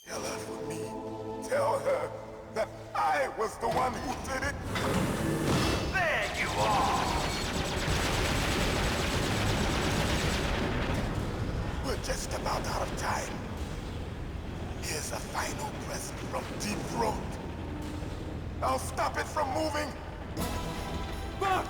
Tell her for me. Tell her that I was the one who did it. There you are! We're just about out of time. Here's a final present from Deep Throat. I'll stop it from moving. Fox!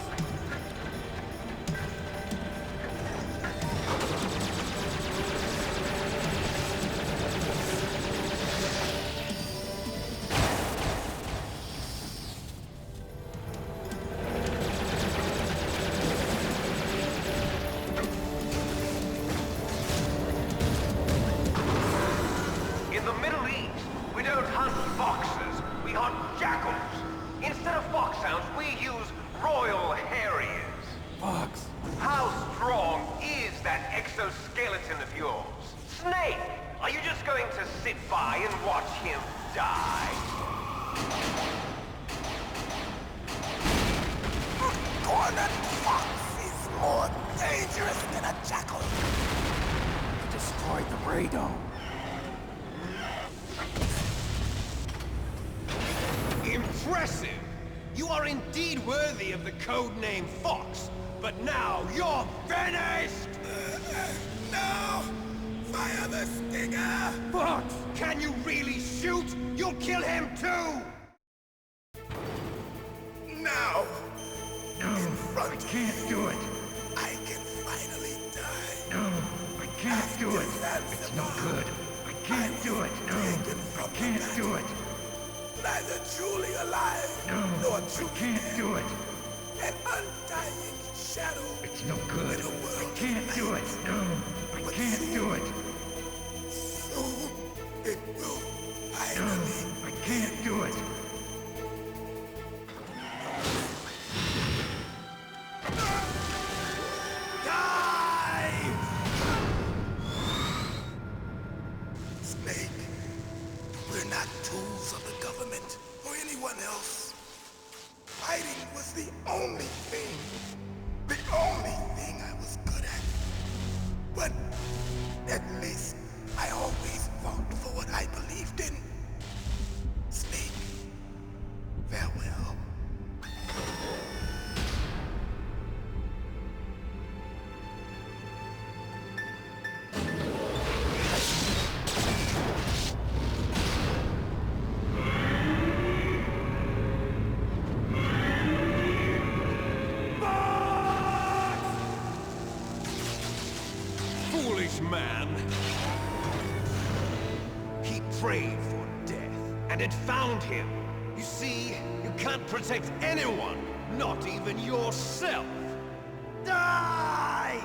In the Middle East, we don't hunt foxes, we hunt jackals. Instead of foxhounds, we use royal harriers. Fox! How strong is that exoskeleton of yours? Snake, are you just going to sit by and watch him die? Cornered fox is more dangerous than a jackal. He destroyed the radome. Impressive! You are indeed worthy of the codename Fox, but now you're finished! No! Fire the stinger! Fox! Can you really shoot? You'll kill him too! Now! No, I can't do it. I can finally die. No, I can't do it. It's no good. I can't do it. No, I can't do it. Neither truly alive, No, nor I truly can't dead. do it. An undying shadow. It's no good. In a world I can't do it. No, I can't do it. Soon it will No, finally. I can't do it. Snake, we're not tools of the government or anyone else. Fighting was the only thing I was good at. But at least I always fought for what I believed in. Snake, farewell. Foolish man! He prayed for death, and it found him. You see, you can't protect anyone, not even yourself. Die!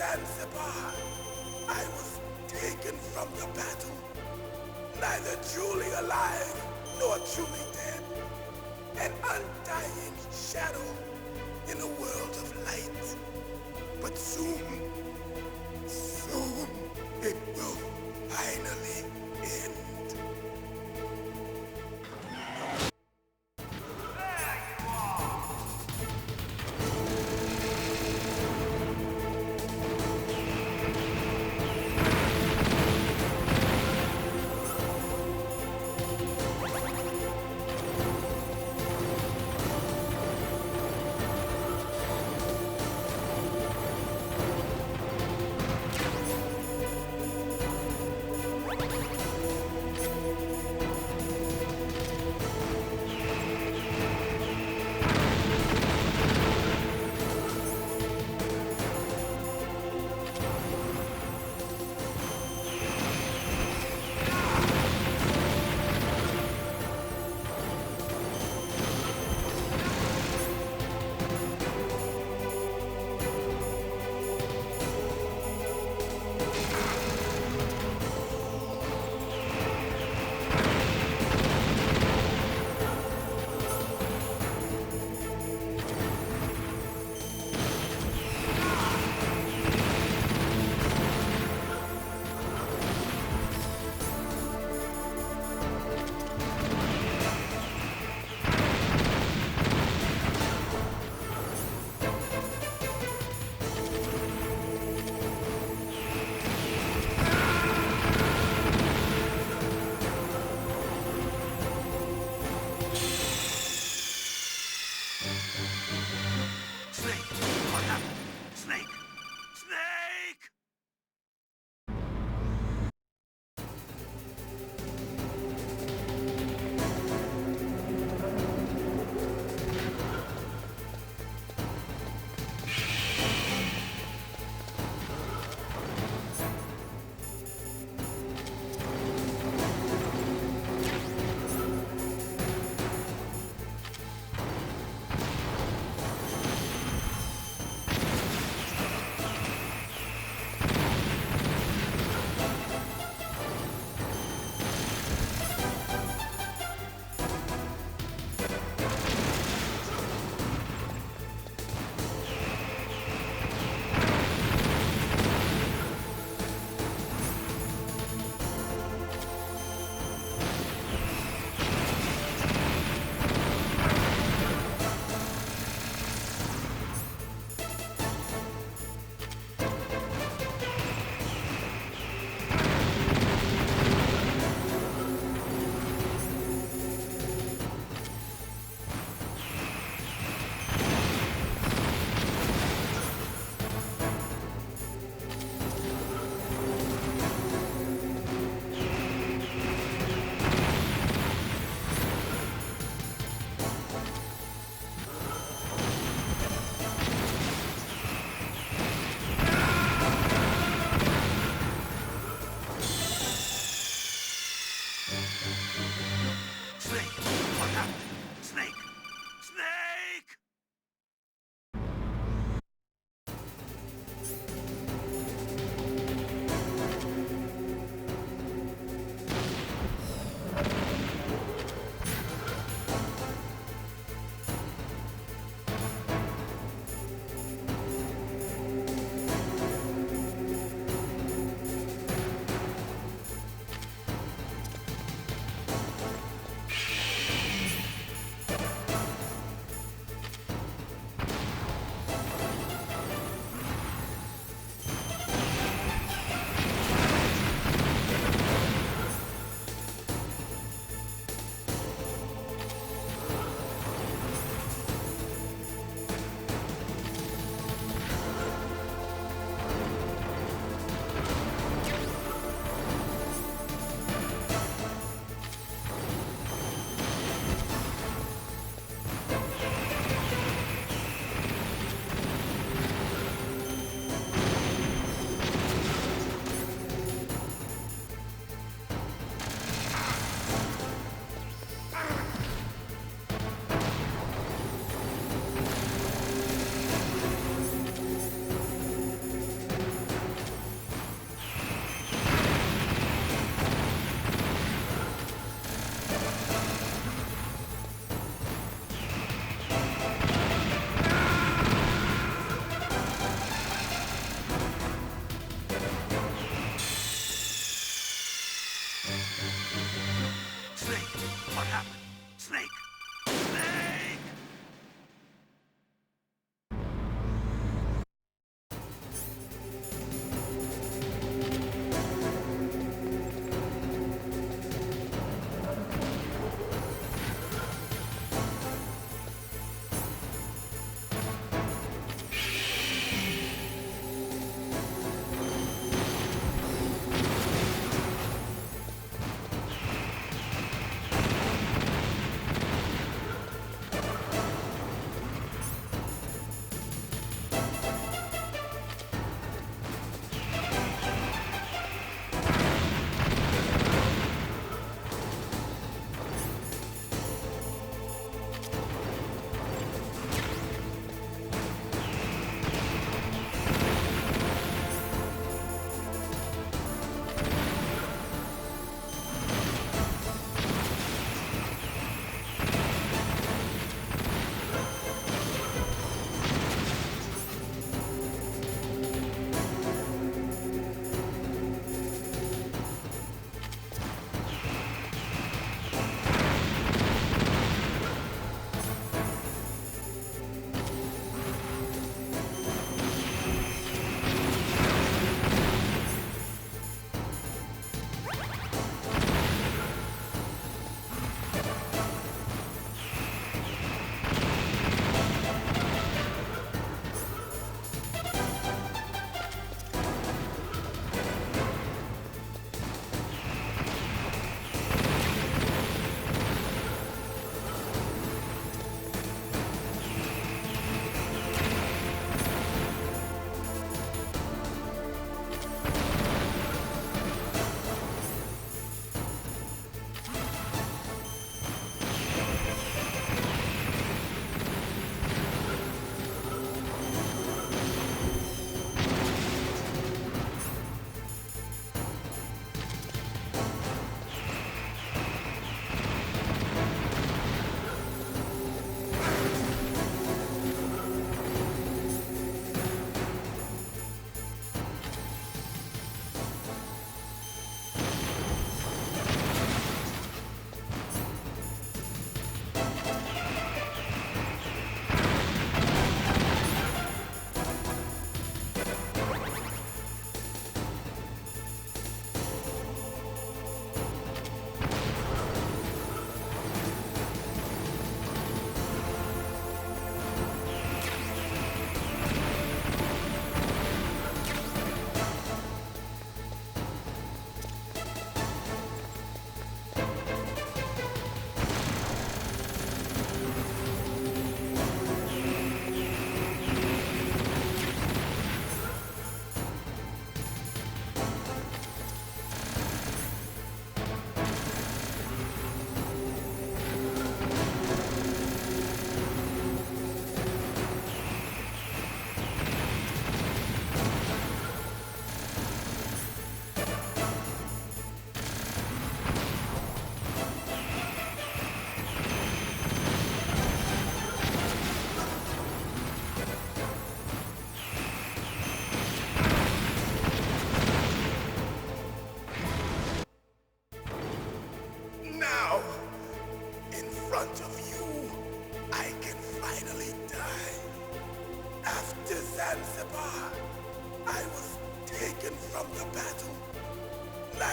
Zanzibar. I was taken from the battle, neither truly alive nor truly dead. An undying shadow in a world of light. But soon, it will finally end.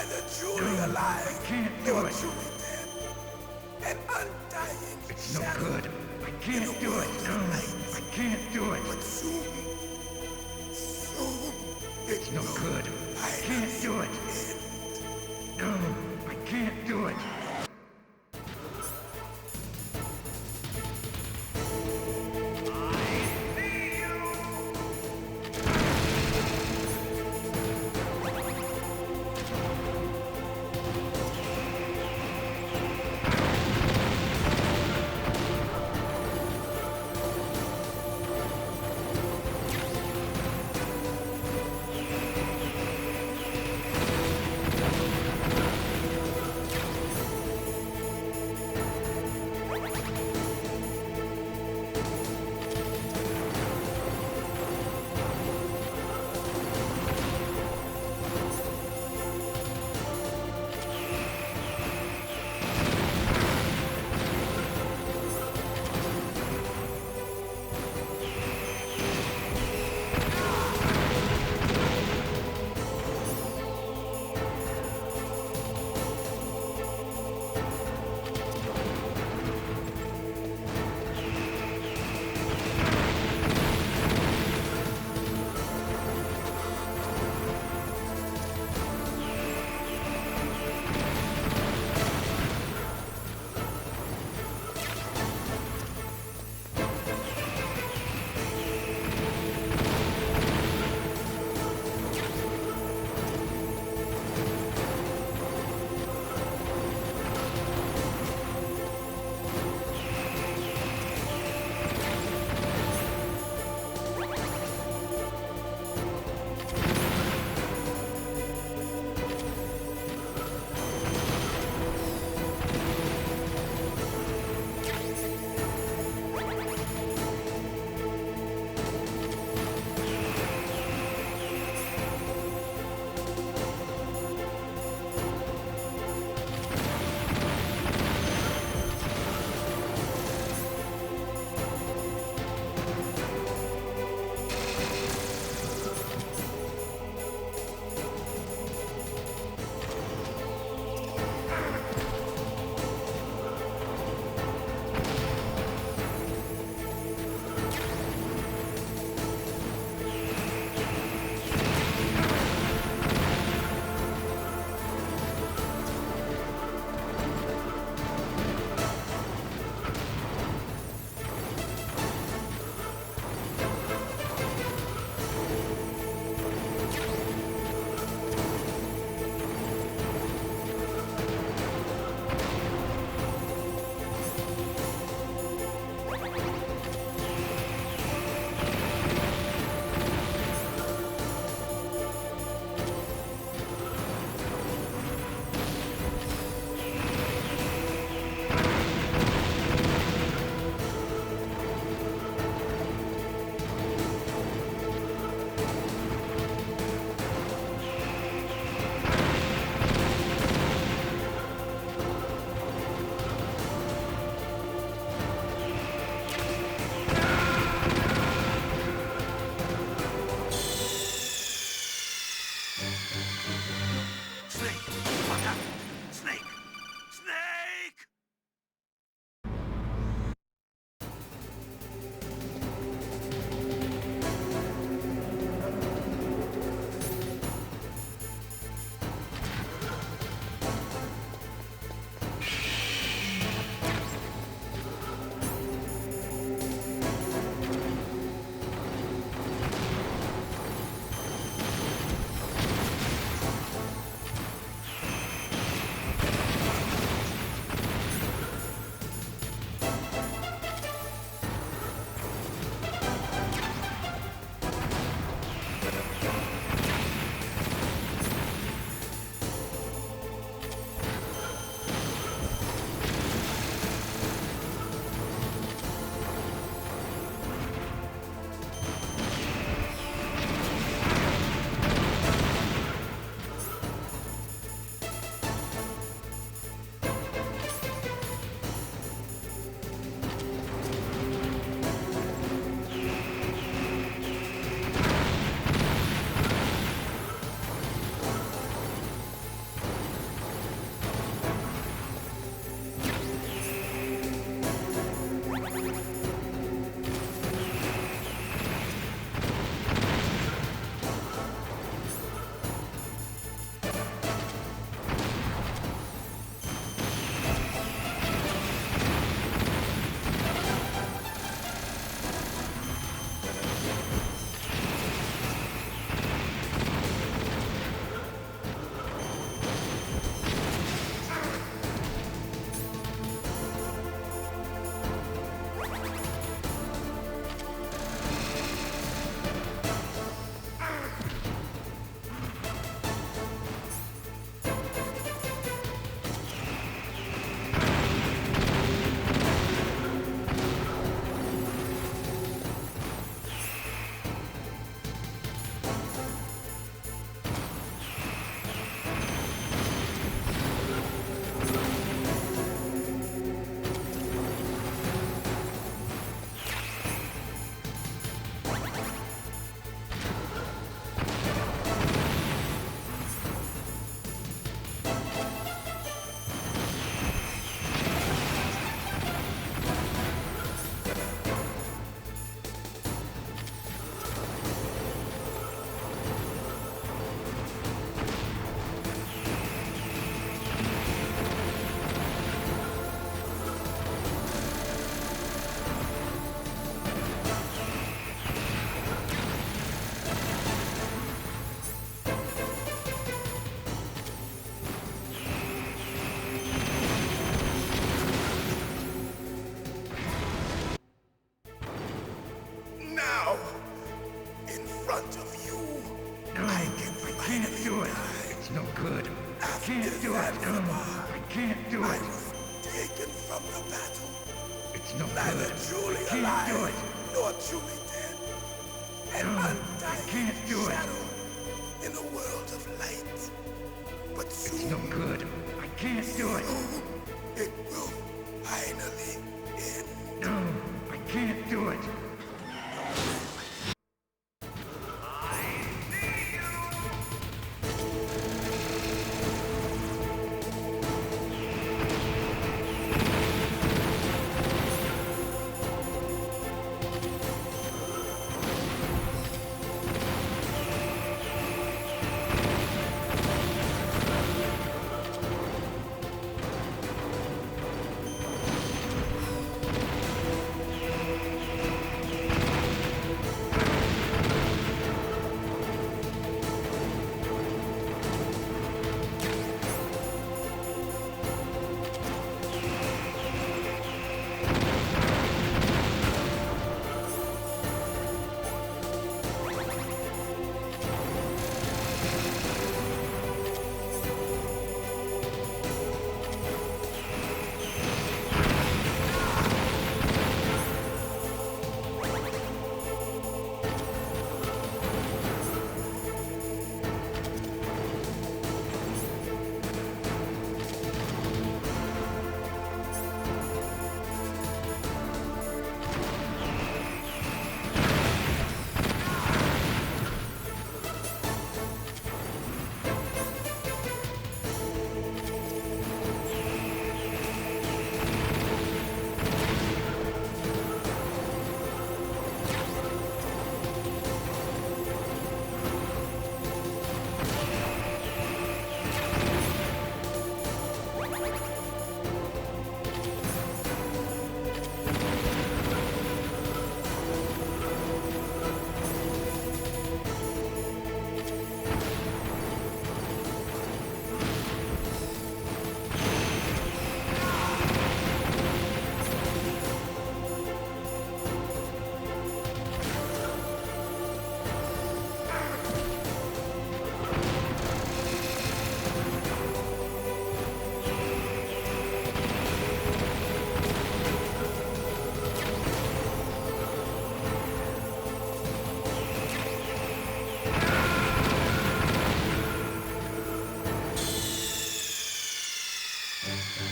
neither truly No, alive I can't do nor it. truly dead. An undying It's no shadow good. I in a can't do it. world of No, light. I can't do it. But soon, It's no good. I can't do it. No, I can't do it. No, I can I can't finally do it. die. It's no good. I After can't do it. No, Zanzibar, I can't do I it. was taken from the battle, It's no neither good. truly I can't do alive it. nor truly dead. An No, I undying can't do it. shadow in a world of light. But It's soon, no good. I can't do it. it will finally end. No, I can't do it.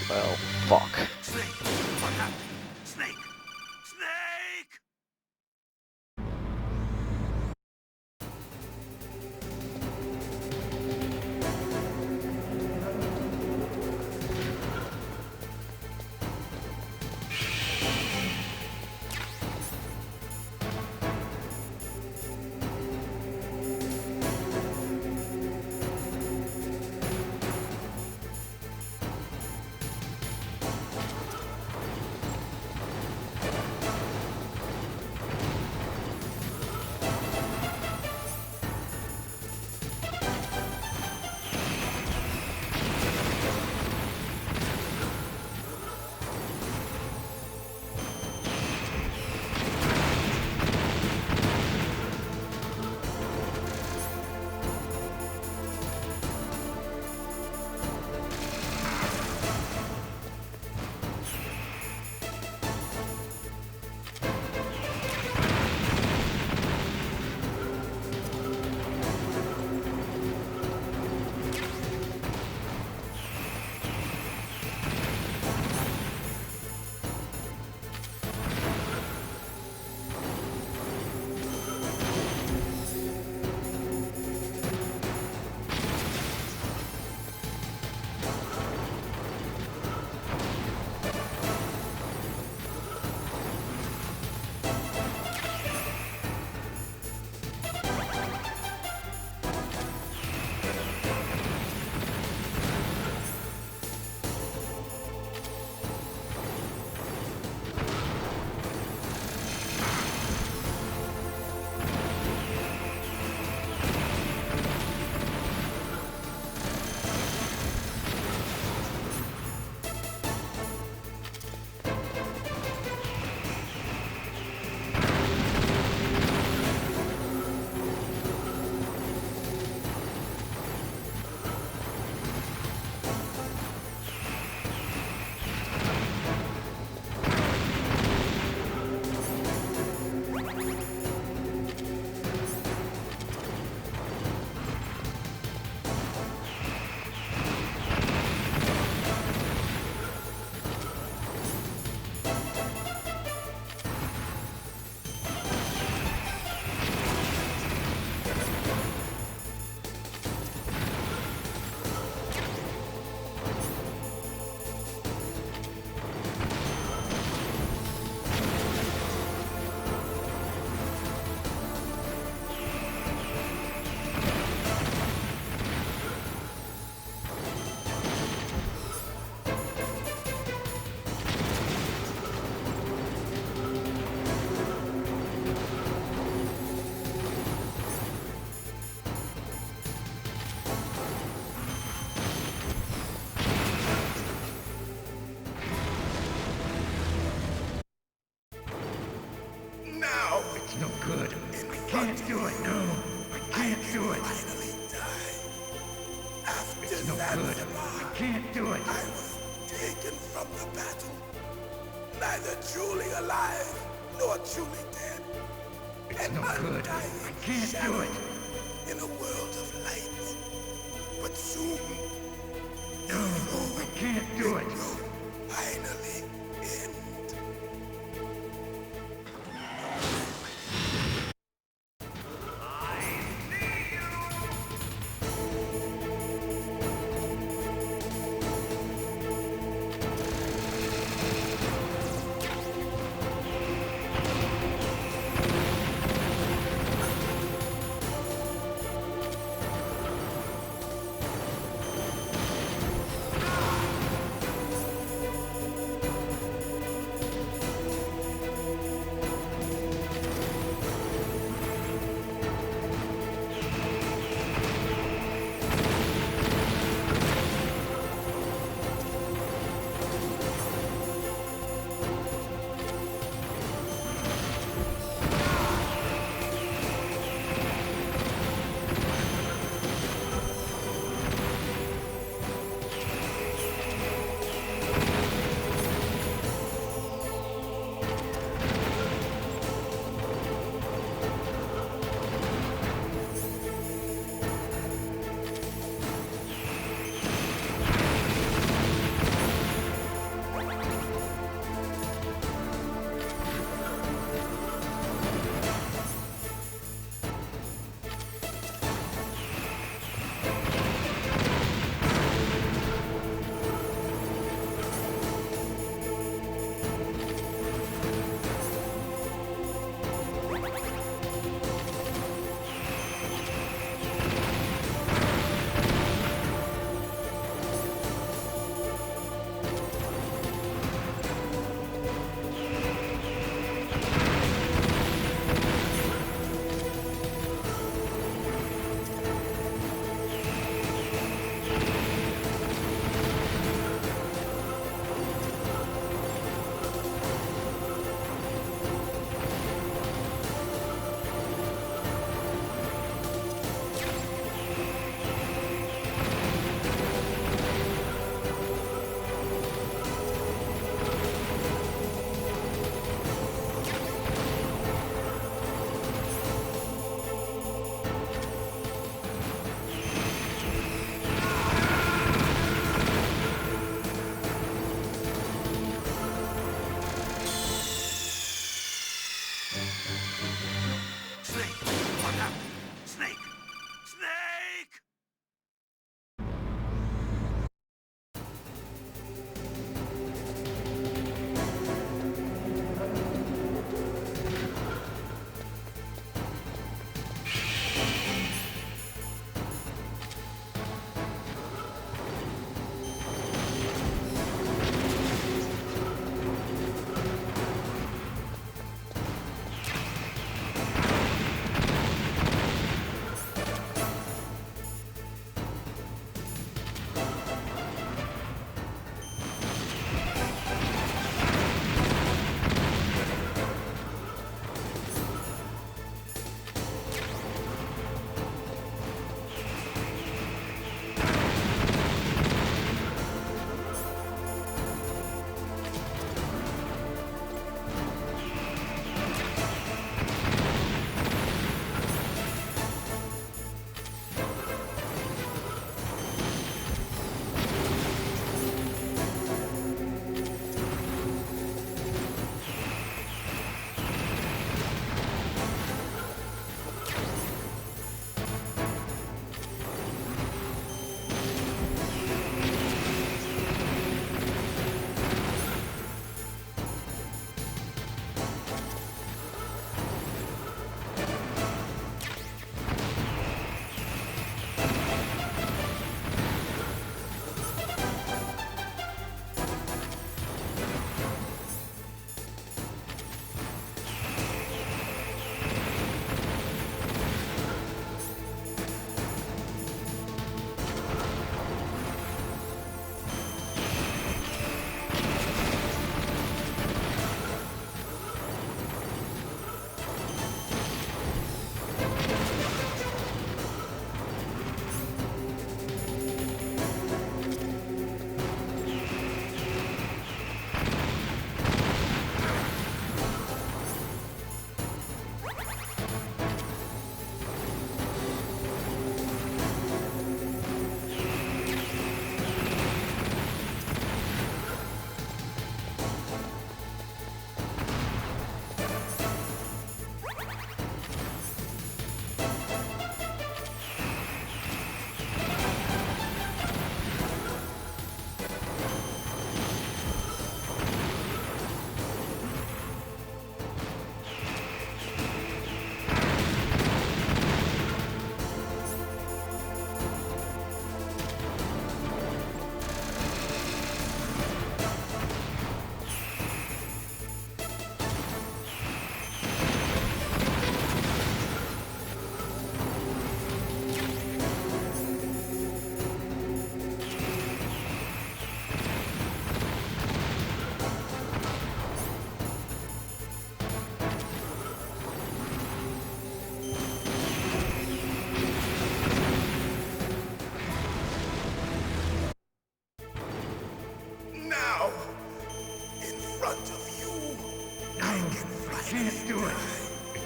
Well, fuck. Snake, what happened? Snake! Snake! finally die. After It's no good. Zanzibar, I can't do it. I was taken from the battle, neither truly alive nor truly dead. It's An no good. undying I can't do shadow it. in a world of light. But soon, No, I can't do it. will finally end.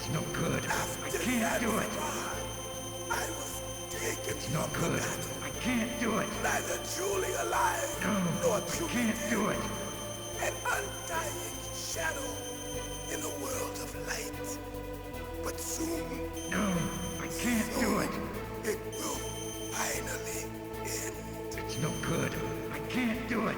It's no good. I can't do it. I was taken It's no from the good. battle, I can't do it. neither truly alive No, nor I truly can't dead. do it. An undying shadow in a world of light. But soon, No, I can't do it. it will finally end. It's no good. I can't do it.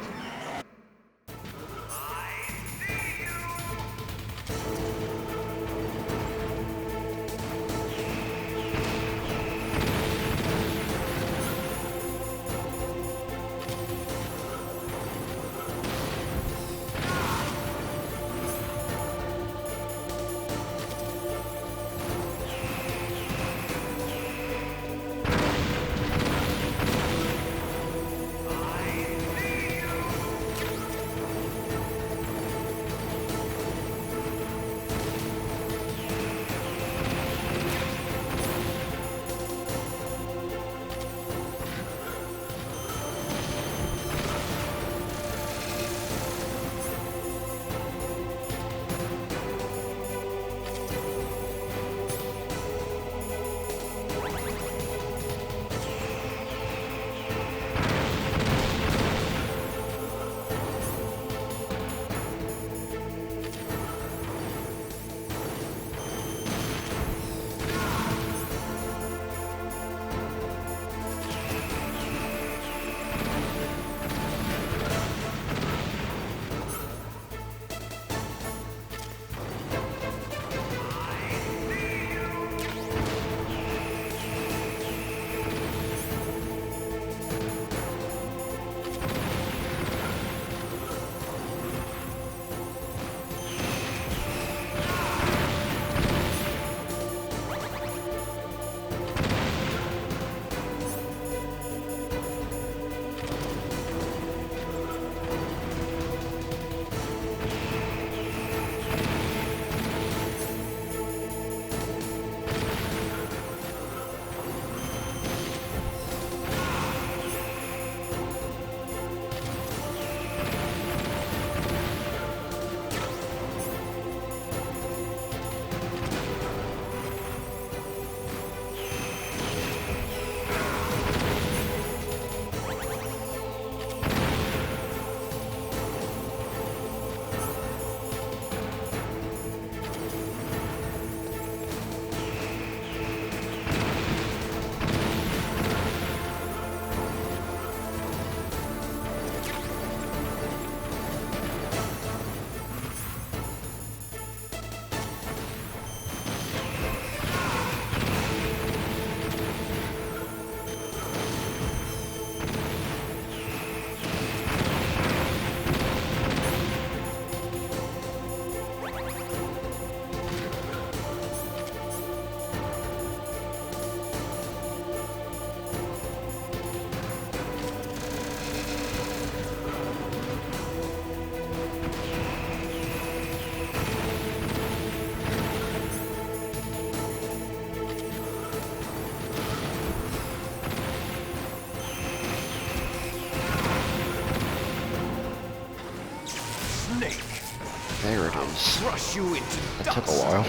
There it is. Crush you into That took a dust. while.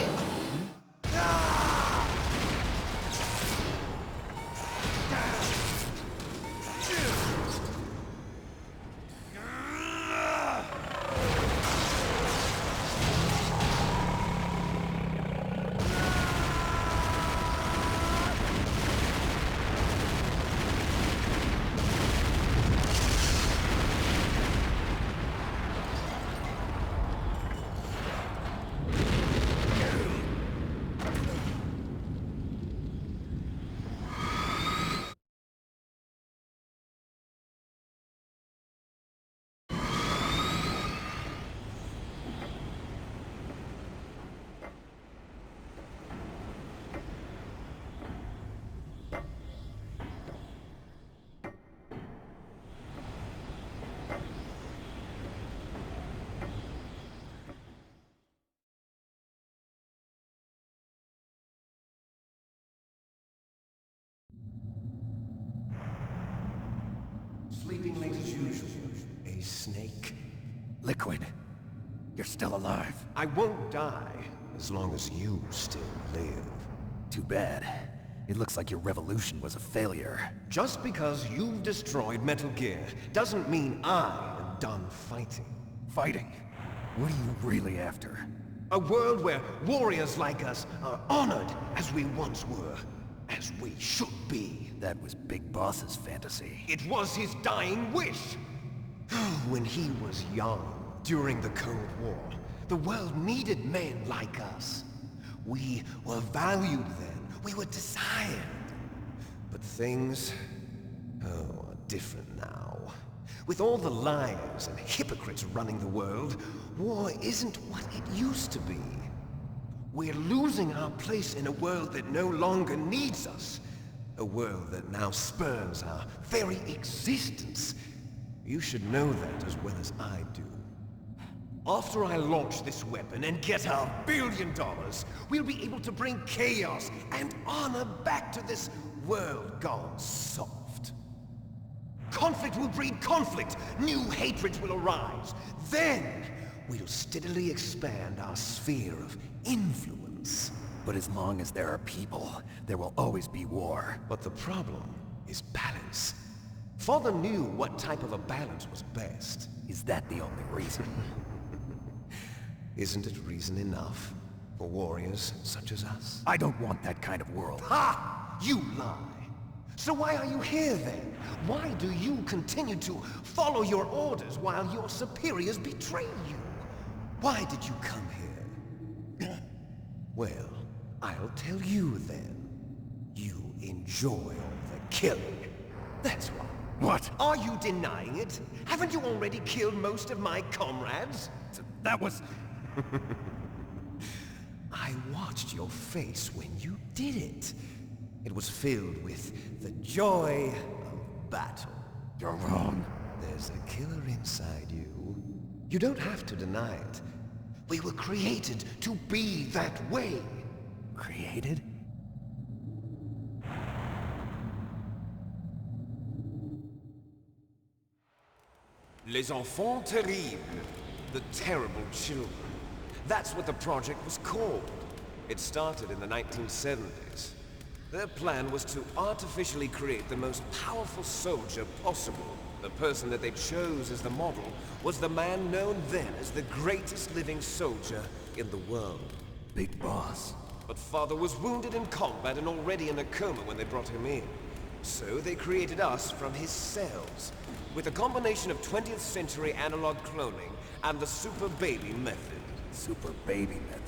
Sleeping late as usual. A snake. Liquid, you're still alive. I won't die. as long as you still live. Too bad. It looks like your revolution was a failure. Just because you've destroyed Metal Gear doesn't mean I am done fighting. Fighting? What are you really after? A world where warriors like us are honored as we once were, as we should be. That was Big Boss's fantasy. It was his dying wish. When he was young, during the Cold War, the world needed men like us. We were valued then. We were desired. But things, are different now. With all the liars and hypocrites running the world, war isn't what it used to be. We're losing our place in a world that no longer needs us. A world that now spurns our very existence. You should know that as well as I do. After I launch this weapon and get our $1 billion, we'll be able to bring chaos and honor back to this world gone soft. Conflict will breed conflict. New hatreds will arise. Then, we'll steadily expand our sphere of influence. But as long as there are people, there will always be war. But the problem is balance. Father knew what type of a balance was best. Is that the only reason? Isn't it reason enough for warriors such as us? I don't want that kind of world. Ha! You lie! So why are you here then? Why do you continue to follow your orders while your superiors betray you? Why did you come here? Well, I'll tell you then. You enjoy all the killing. That's why. What? Are you denying it? Haven't you already killed most of my comrades? That was... I watched your face when you did it. It was filled with the joy of battle. You're wrong. There's a killer inside you. You don't have to deny it. We were created to be that way. Created? Les enfants terribles. The terrible children. That's what the project was called. It started in the 1970s. Their plan was to artificially create the most powerful soldier possible. The person that they chose as the model was the man known then as the greatest living soldier in the world. Big Boss. But Father was wounded in combat and already in a coma when they brought him in. So they created us from his cells, with a combination of 20th century analog cloning and the super baby method. Super baby method.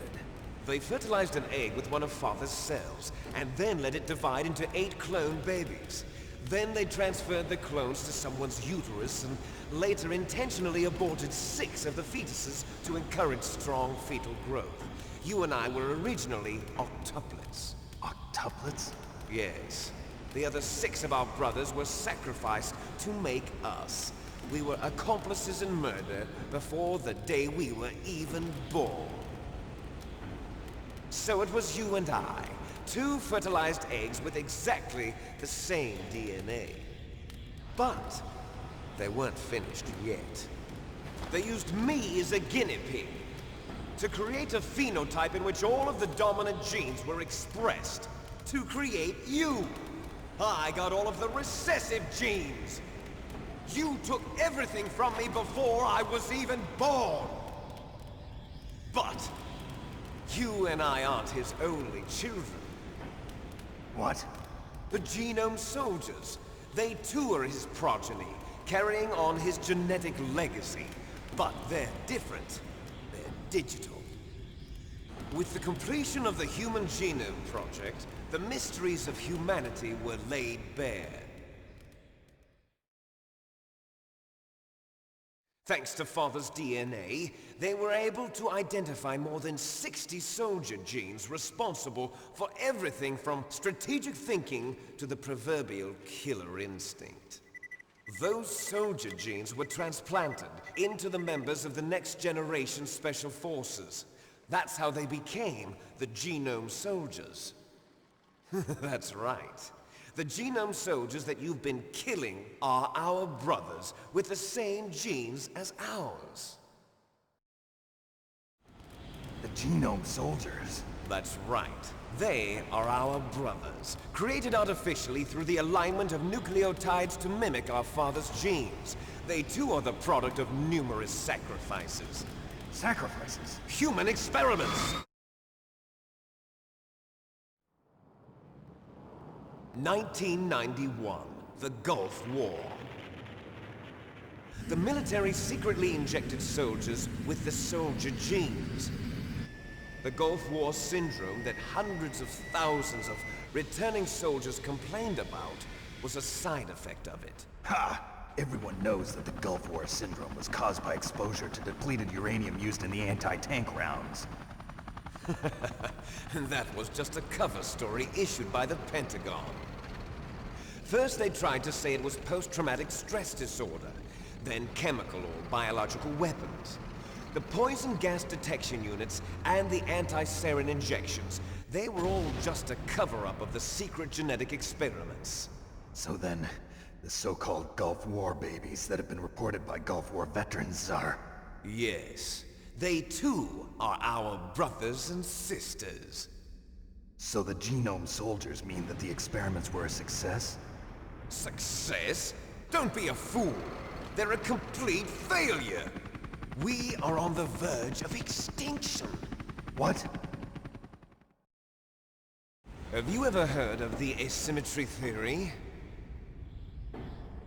They fertilized an egg with one of Father's cells, and then let it divide into 8 clone babies. Then they transferred the clones to someone's uterus, and later intentionally aborted 6 of the fetuses to encourage strong fetal growth. You and I were originally octuplets. Octuplets? Yes. The other 6 of our brothers were sacrificed to make us. We were accomplices in murder before the day we were even born. So it was you and I, 2 fertilized eggs with exactly the same DNA. But they weren't finished yet. They used me as a guinea pig to create a phenotype in which all of the dominant genes were expressed. To create you. I got all of the recessive genes. You took everything from me before I was even born. But you and I aren't his only children. What? The Genome Soldiers. They too are his progeny, carrying on his genetic legacy. But they're different. They're digital. With the completion of the Human Genome Project, the mysteries of humanity were laid bare. Thanks to Father's DNA, they were able to identify more than 60 soldier genes responsible for everything from strategic thinking to the proverbial killer instinct. Those soldier genes were transplanted into the members of the next generation Special Forces. That's how they became the Genome Soldiers. That's right. The Genome Soldiers that you've been killing are our brothers with the same genes as ours. The genome soldiers. That's right. They are our brothers, created artificially through the alignment of nucleotides to mimic our father's genes. They too are the product of numerous sacrifices. Sacrifices? Human experiments! 1991, the Gulf War. The military secretly injected soldiers with the soldier genes. The Gulf War syndrome that hundreds of thousands of returning soldiers complained about was a side effect of it. Ha! Everyone knows that the Gulf War syndrome was caused by exposure to depleted uranium used in the anti-tank rounds. That was just a cover story issued by the Pentagon. First they tried to say it was post-traumatic stress disorder, then chemical or biological weapons. The poison gas detection units and the anti-sarin injections, they were all just a cover-up of the secret genetic experiments. So then, the so-called Gulf War babies that have been reported by Gulf War veterans are... Yes, they too are our brothers and sisters. So the genome soldiers mean that the experiments were a success? Success? Don't be a fool! They're a complete failure! We are on the verge of extinction. What? Have you ever heard of the asymmetry theory?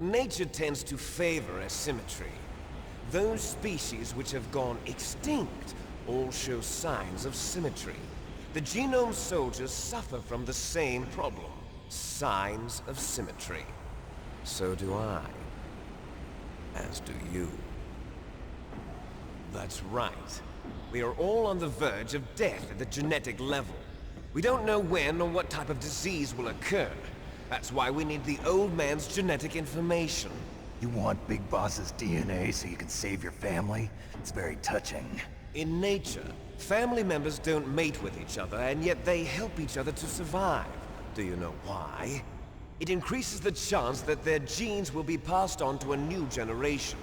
Nature tends to favor asymmetry. Those species which have gone extinct all show signs of symmetry. The genome soldiers suffer from the same problem. Signs of symmetry. So do I. As do you. That's right. We are all on the verge of death at the genetic level. We don't know when or what type of disease will occur. That's why we need the old man's genetic information. You want Big Boss's DNA so you can save your family? It's very touching. In nature, family members don't mate with each other, and yet they help each other to survive. Do you know why? It increases the chance that their genes will be passed on to a new generation.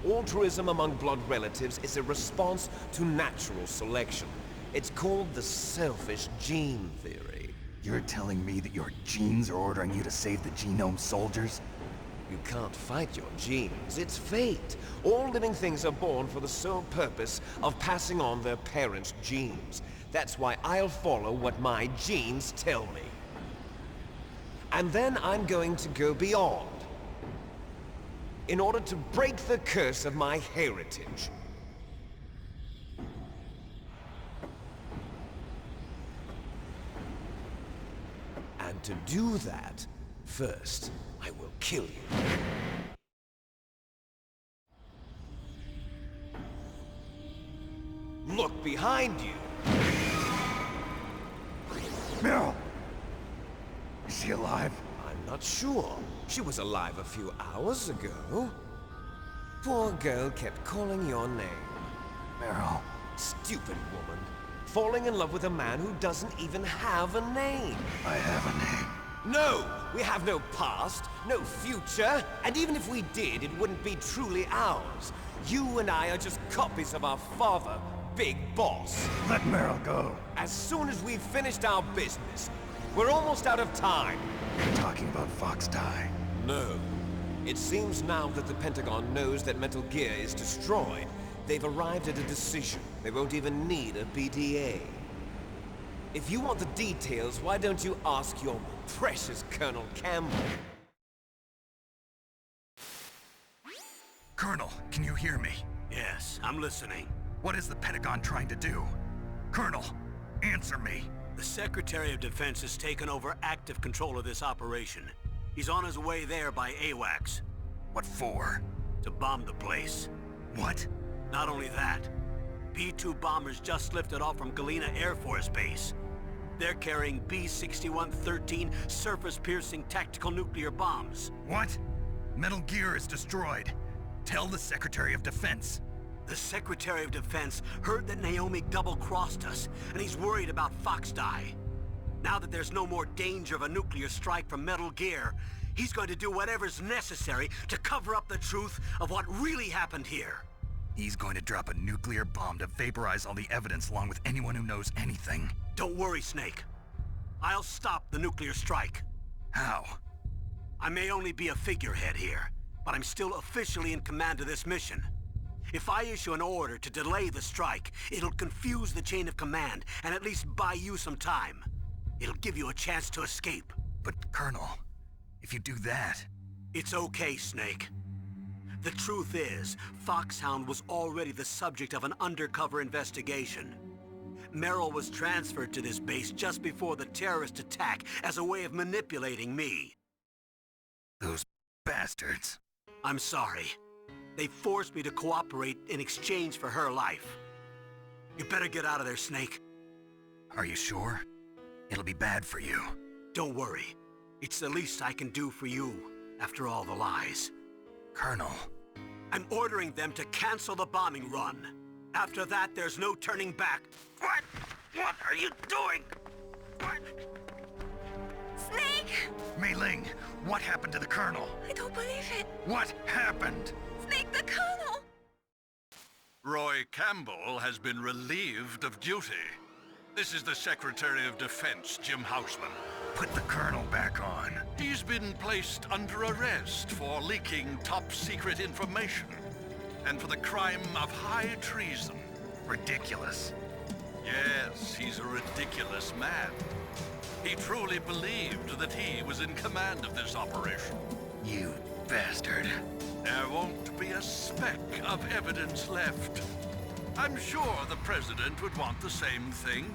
Altruism among blood relatives is a response to natural selection. It's called the selfish gene theory. You're telling me that your genes are ordering you to save the genome soldiers? You can't fight your genes. It's fate. All living things are born for the sole purpose of passing on their parents' genes. That's why I'll follow what my genes tell me. And then I'm going to go beyond. In order to break the curse of my heritage. And to do that, first, I will kill you. Look behind you! Meryl! Is she alive? I'm not sure. She was alive a few hours ago. Poor girl kept calling your name. Meryl. Stupid woman. Falling in love with a man who doesn't even have a name. I have a name. No! We have no past, no future, and even if we did, it wouldn't be truly ours. You and I are just copies of our father, Big Boss. Let Meryl go. As soon as we've finished our business, we're almost out of time. You're talking about Fox Die. No. It seems now that the Pentagon knows that Metal Gear is destroyed. They've arrived at a decision. They won't even need a PDA. If you want the details, why don't you ask your precious Colonel Campbell? Colonel, can you hear me? Yes, I'm listening. What is the Pentagon trying to do? Colonel, answer me. The Secretary of Defense has taken over active control of this operation. He's on his way there by AWACS. What for? To bomb the place. What? Not only that, B-2 bombers just lifted off from Galena Air Force Base. They're carrying B-6113 surface-piercing tactical nuclear bombs. What? Metal Gear is destroyed. Tell the Secretary of Defense. The Secretary of Defense heard that Naomi double-crossed us, and he's worried about Fox Die. Now that there's no more danger of a nuclear strike from Metal Gear, he's going to do whatever's necessary to cover up the truth of what really happened here. He's going to drop a nuclear bomb to vaporize all the evidence along with anyone who knows anything. Don't worry, Snake. I'll stop the nuclear strike. How? I may only be a figurehead here, but I'm still officially in command of this mission. If I issue an order to delay the strike, it'll confuse the chain of command and at least buy you some time. It'll give you a chance to escape. But, Colonel, if you do that... It's okay, Snake. The truth is, Foxhound was already the subject of an undercover investigation. Merrill was transferred to this base just before the terrorist attack as a way of manipulating me. Those bastards. I'm sorry. They forced me to cooperate in exchange for her life. You better get out of there, Snake. Are you sure? It'll be bad for you. Don't worry. It's the least I can do for you, after all the lies. Colonel. I'm ordering them to cancel the bombing run. After that, there's no turning back. What? What are you doing? What? Snake! Mei Ling, what happened to the Colonel? I don't believe it. What happened? Snake, the Colonel! Roy Campbell has been relieved of duty. This is the Secretary of Defense, Jim Houseman. Put the Colonel back on. He's been placed under arrest for leaking top-secret information and for the crime of high treason. Ridiculous. Yes, he's a ridiculous man. He truly believed that he was in command of this operation. You bastard. There won't be a speck of evidence left. I'm sure the President would want the same thing.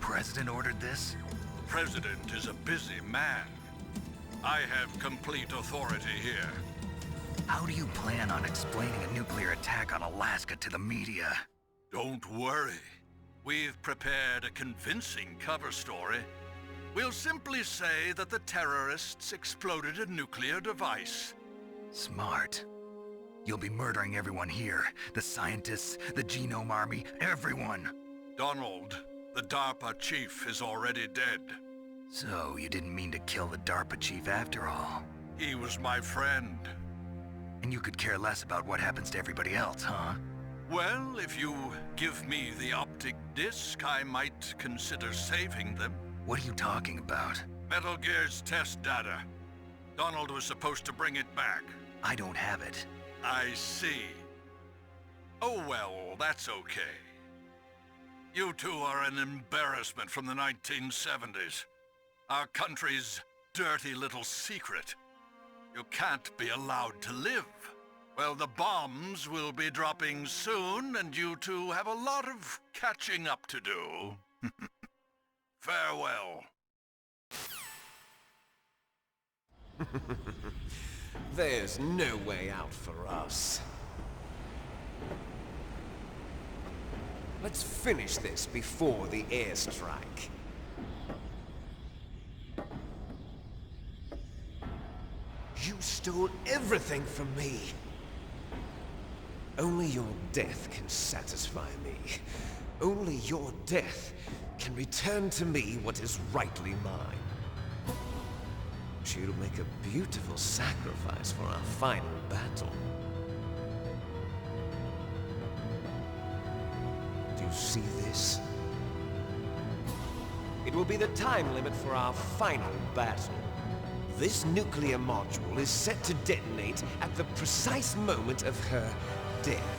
President ordered this? President is a busy man. I have complete authority here. How do you plan on explaining a nuclear attack on Alaska to the media? Don't worry. We've prepared a convincing cover story. We'll simply say that the terrorists exploded a nuclear device. Smart. You'll be murdering everyone here. The scientists, the Genome Army, everyone. Donald, the DARPA chief, is already dead. So, you didn't mean to kill the DARPA chief after all. He was my friend. And you could care less about what happens to everybody else, huh? Well, if you give me the optic disc, I might consider saving them. What are you talking about? Metal Gear's test data. Donald was supposed to bring it back. I don't have it. I see. Oh well, that's okay. You two are an embarrassment from the 1970s. Our country's dirty little secret. You can't be allowed to live. Well, the bombs will be dropping soon, and you two have a lot of catching up to do. Farewell. There's no way out for us. Let's finish this before the airstrike. You stole everything from me. Only your death can satisfy me. Only your death can return to me what is rightly mine. She'll make a beautiful sacrifice for our final battle. Do you see this? It will be the time limit for our final battle. This nuclear module is set to detonate at the precise moment of her death.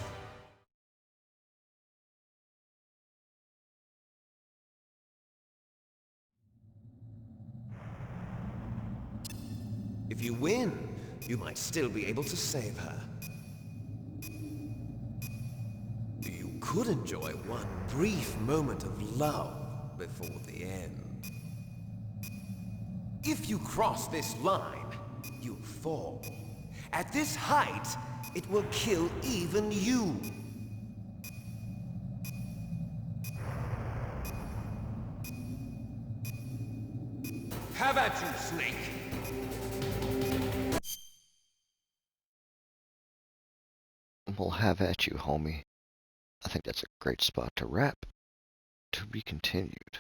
If you win, you might still be able to save her. You could enjoy one brief moment of love before the end. If you cross this line, you fall. At this height, it will kill even you. Have at you, Snake! We'll have at you, homie. I think that's a great spot to wrap. To be continued.